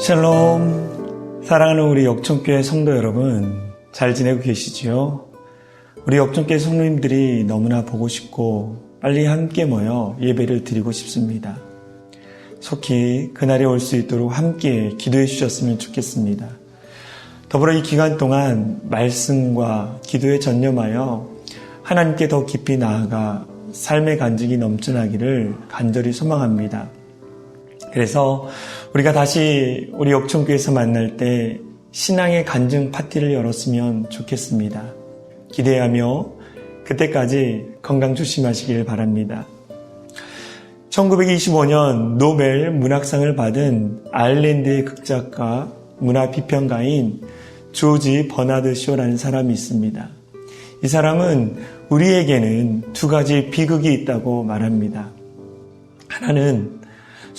샬롬. 사랑하는 우리 역촌교회 성도 여러분, 잘 지내고 계시지요? 우리 역촌교회 성도님들이 너무나 보고 싶고 빨리 함께 모여 예배를 드리고 싶습니다. 속히 그날이 올 수 있도록 함께 기도해 주셨으면 좋겠습니다. 더불어 이 기간 동안 말씀과 기도에 전념하여 하나님께 더 깊이 나아가 삶의 간증이 넘쳐나기를 간절히 소망합니다. 그래서 우리가 다시 우리 역촌교회에서 만날 때 신앙의 간증 파티를 열었으면 좋겠습니다. 기대하며 그때까지 건강 조심하시길 바랍니다. 1925년 노벨 문학상을 받은 아일랜드의 극작가, 문화비평가인 조지 버나드 쇼라는 사람이 있습니다. 이 사람은 우리에게는 두 가지 비극이 있다고 말합니다. 하나는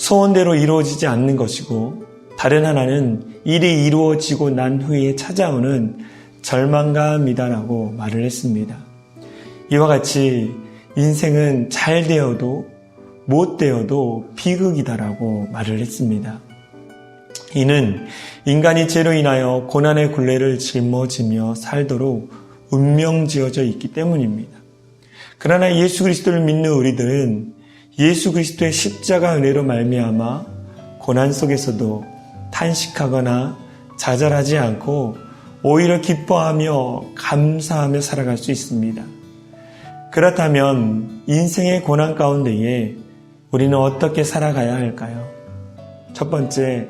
소원대로 이루어지지 않는 것이고, 다른 하나는 일이 이루어지고 난 후에 찾아오는 절망감이다라고 말을 했습니다. 이와 같이 인생은 잘 되어도 못 되어도 비극이다라고 말을 했습니다. 이는 인간이 죄로 인하여 고난의 굴레를 짊어지며 살도록 운명지어져 있기 때문입니다. 그러나 예수 그리스도를 믿는 우리들은 예수 그리스도의 십자가 은혜로 말미암아 고난 속에서도 탄식하거나 좌절하지 않고 오히려 기뻐하며 감사하며 살아갈 수 있습니다. 그렇다면 인생의 고난 가운데에 우리는 어떻게 살아가야 할까요? 첫 번째,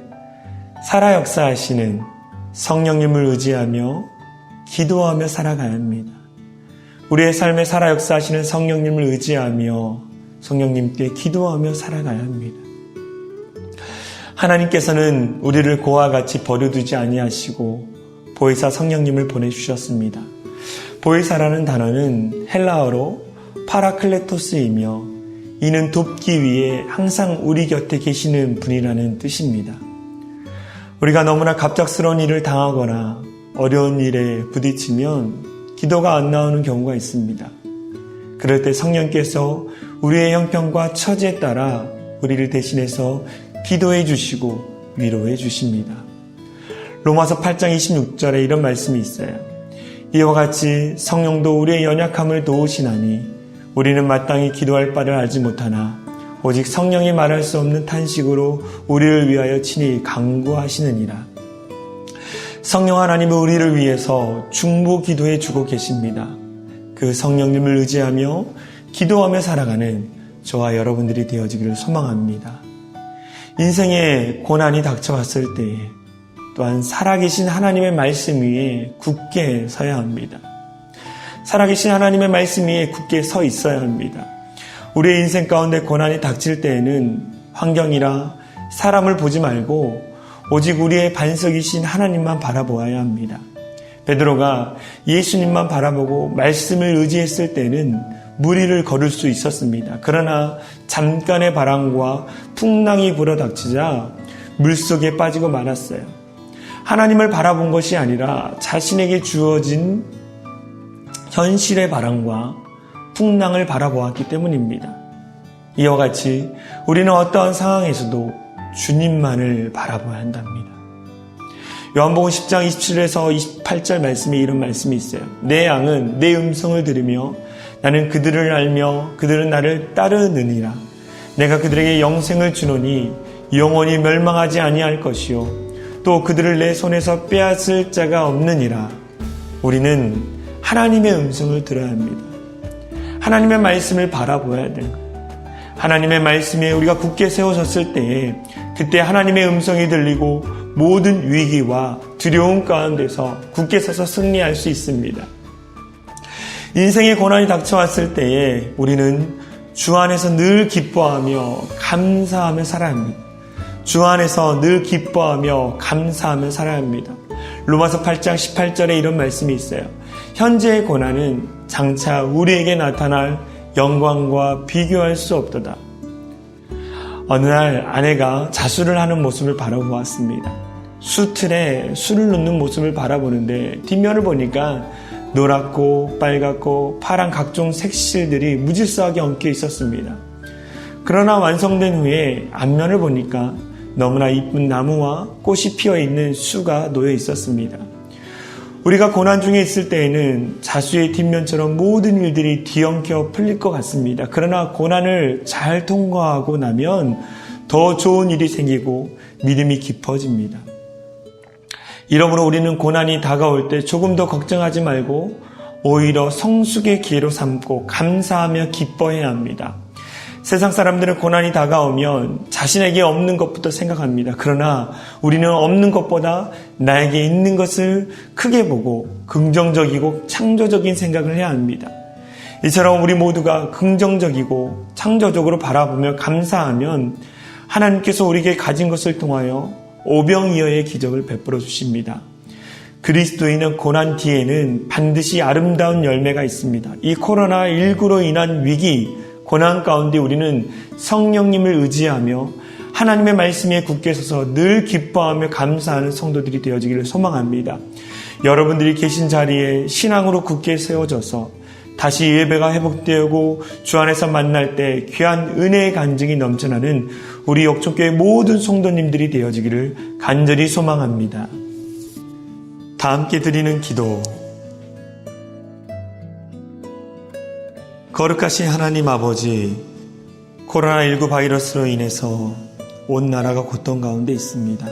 살아 역사하시는 성령님을 의지하며 기도하며 살아가야 합니다. 우리의 삶에 살아 역사하시는 성령님을 의지하며 성령님께 기도하며 살아가야 합니다. 하나님께서는 우리를 고와 같이 버려두지 아니하시고 보혜사 성령님을 보내주셨습니다. 보혜사라는 단어는 헬라어로 파라클레토스이며 이는 돕기 위해 항상 우리 곁에 계시는 분이라는 뜻입니다. 우리가 너무나 갑작스러운 일을 당하거나 어려운 일에 부딪히면 기도가 안 나오는 경우가 있습니다. 그럴 때 성령께서 우리의 형편과 처지에 따라 우리를 대신해서 기도해 주시고 위로해 주십니다. 로마서 8장 26절에 이런 말씀이 있어요. 이와 같이 성령도 우리의 연약함을 도우시나니 우리는 마땅히 기도할 바를 알지 못하나 오직 성령이 말할 수 없는 탄식으로 우리를 위하여 친히 간구하시느니라. 성령 하나님은 우리를 위해서 중보 기도해 주고 계십니다. 그 성령님을 의지하며 기도하며 살아가는 저와 여러분들이 되어지기를 소망합니다. 인생에 고난이 닥쳐왔을 때에 또한 살아계신 하나님의 말씀 위에 굳게 서야 합니다. 살아계신 하나님의 말씀 위에 굳게 서 있어야 합니다. 우리의 인생 가운데 고난이 닥칠 때에는 환경이라 사람을 보지 말고 오직 우리의 반석이신 하나님만 바라보아야 합니다. 베드로가 예수님만 바라보고 말씀을 의지했을 때는 무리를 걸을 수 있었습니다. 그러나 잠깐의 바람과 풍랑이 불어닥치자 물속에 빠지고 말았어요. 하나님을 바라본 것이 아니라 자신에게 주어진 현실의 바람과 풍랑을 바라보았기 때문입니다. 이와 같이 우리는 어떠한 상황에서도 주님만을 바라봐야 한답니다. 요한복음 10장 27에서 28절 말씀에 이런 말씀이 있어요. 내 양은 내 음성을 들으며 나는 그들을 알며 그들은 나를 따르느니라. 내가 그들에게 영생을 주노니 영원히 멸망하지 아니할 것이요 또 그들을 내 손에서 빼앗을 자가 없느니라. 우리는 하나님의 음성을 들어야 합니다. 하나님의 말씀을 바라보아야 되는 거예요. 하나님의 말씀에 우리가 굳게 세워졌을 때에 그때 하나님의 음성이 들리고 모든 위기와 두려움 가운데서 굳게 서서 승리할 수 있습니다. 인생의 고난이 닥쳐왔을 때에 우리는 주 안에서 늘 기뻐하며 감사하며 살아야 합니다. 주 안에서 늘 기뻐하며 감사하며 살아야 합니다. 로마서 8장 18절에 이런 말씀이 있어요. 현재의 고난은 장차 우리에게 나타날 영광과 비교할 수 없도다. 어느 날 아내가 자수를 하는 모습을 바라보았습니다. 수틀에 술을 넣는 모습을 바라보는데 뒷면을 보니까 노랗고 빨갛고 파란 각종 색실들이 무질서하게 엉켜 있었습니다. 그러나 완성된 후에 앞면을 보니까 너무나 이쁜 나무와 꽃이 피어있는 수가 놓여 있었습니다. 우리가 고난 중에 있을 때에는 자수의 뒷면처럼 모든 일들이 뒤엉켜 풀릴 것 같습니다. 그러나 고난을 잘 통과하고 나면 더 좋은 일이 생기고 믿음이 깊어집니다. 이러므로 우리는 고난이 다가올 때 조금 더 걱정하지 말고 오히려 성숙의 기회로 삼고 감사하며 기뻐해야 합니다. 세상 사람들은 고난이 다가오면 자신에게 없는 것부터 생각합니다. 그러나 우리는 없는 것보다 나에게 있는 것을 크게 보고 긍정적이고 창조적인 생각을 해야 합니다. 이처럼 우리 모두가 긍정적이고 창조적으로 바라보며 감사하면 하나님께서 우리에게 가진 것을 통하여 오병이어의 기적을 베풀어 주십니다. 그리스도인은 고난 뒤에는 반드시 아름다운 열매가 있습니다. 이 코로나19로 인한 위기, 고난 가운데 우리는 성령님을 의지하며 하나님의 말씀에 굳게 서서 늘 기뻐하며 감사하는 성도들이 되어지기를 소망합니다. 여러분들이 계신 자리에 신앙으로 굳게 세워져서 다시 예배가 회복되고 주 안에서 만날 때 귀한 은혜의 간증이 넘쳐나는 우리 역촌교회 모든 성도님들이 되어지기를 간절히 소망합니다. 다 함께 드리는 기도. 거룩하신 하나님 아버지, 코로나19 바이러스로 인해서 온 나라가 고통 가운데 있습니다.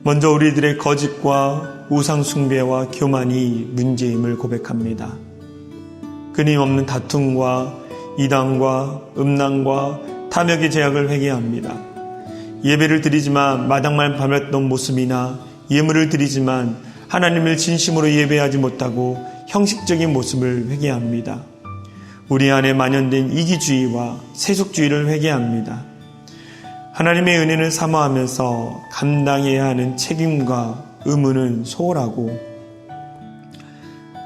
먼저 우리들의 거짓과 우상 숭배와 교만이 문제임을 고백합니다. 끊임없는 다툼과 이단과 음란과 탐욕의 제약을 회개합니다. 예배를 드리지만 마당만 밟았던 모습이나 예물을 드리지만 하나님을 진심으로 예배하지 못하고 형식적인 모습을 회개합니다. 우리 안에 만연된 이기주의와 세속주의를 회개합니다. 하나님의 은혜는 사모하면서 감당해야 하는 책임과 의무는 소홀하고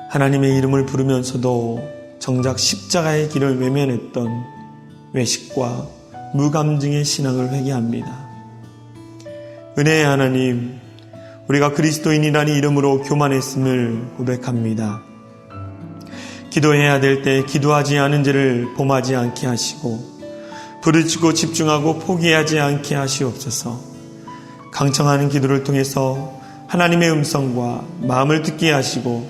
하나님의 이름을 부르면서도 정작 십자가의 길을 외면했던 외식과 무감증의 신앙을 회개합니다. 은혜의 하나님, 우리가 그리스도인이라는 이름으로 교만했음을 고백합니다. 기도해야 될 때 기도하지 않은 죄를 범하지 않게 하시고 부르짖고 집중하고 포기하지 않게 하시옵소서. 강청하는 기도를 통해서 하나님의 음성과 마음을 듣게 하시고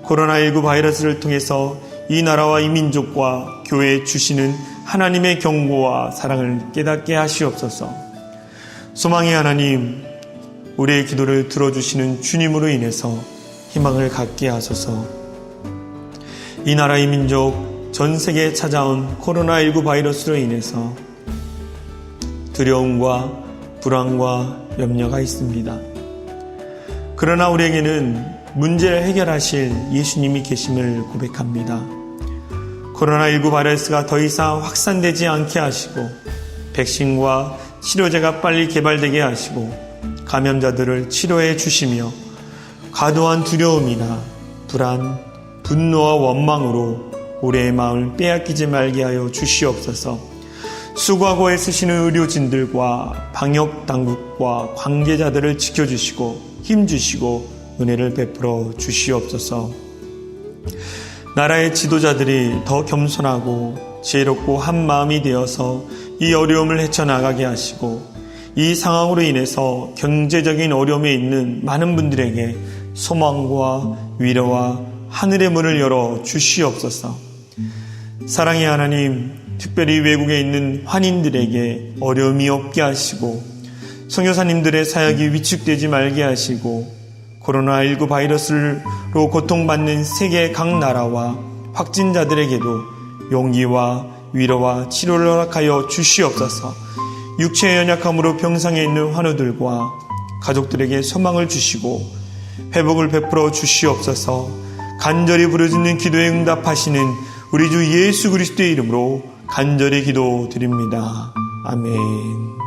코로나19 바이러스를 통해서 이 나라와 이 민족과 교회에 주시는 하나님의 경고와 사랑을 깨닫게 하시옵소서. 소망의 하나님, 우리의 기도를 들어주시는 주님으로 인해서 희망을 갖게 하소서. 이 나라 이 민족 전 세계에 찾아온 코로나19 바이러스로 인해서 두려움과 불안과 염려가 있습니다. 그러나 우리에게는 문제를 해결하실 예수님이 계심을 고백합니다. 코로나19 바이러스가 더 이상 확산되지 않게 하시고 백신과 치료제가 빨리 개발되게 하시고 감염자들을 치료해 주시며 과도한 두려움이나 불안, 분노와 원망으로 우리의 마음을 빼앗기지 말게 하여 주시옵소서. 수고하고 애쓰시는 의료진들과 방역당국과 관계자들을 지켜주시고 힘주시고 은혜를 베풀어 주시옵소서. 나라의 지도자들이 더 겸손하고 지혜롭고 한 마음이 되어서 이 어려움을 헤쳐나가게 하시고 이 상황으로 인해서 경제적인 어려움에 있는 많은 분들에게 소망과 위로와 하늘의 문을 열어 주시옵소서. 사랑의 하나님, 특별히 외국에 있는 환인들에게 어려움이 없게 하시고 선교사님들의 사역이 위축되지 말게 하시고 코로나19 바이러스로 고통받는 세계 각 나라와 확진자들에게도 용기와 위로와 치료를 허락하여 주시옵소서. 육체의 연약함으로 병상에 있는 환우들과 가족들에게 소망을 주시고 회복을 베풀어 주시옵소서. 간절히 부르짖는 기도에 응답하시는 우리 주 예수 그리스도의 이름으로 간절히 기도드립니다. 아멘.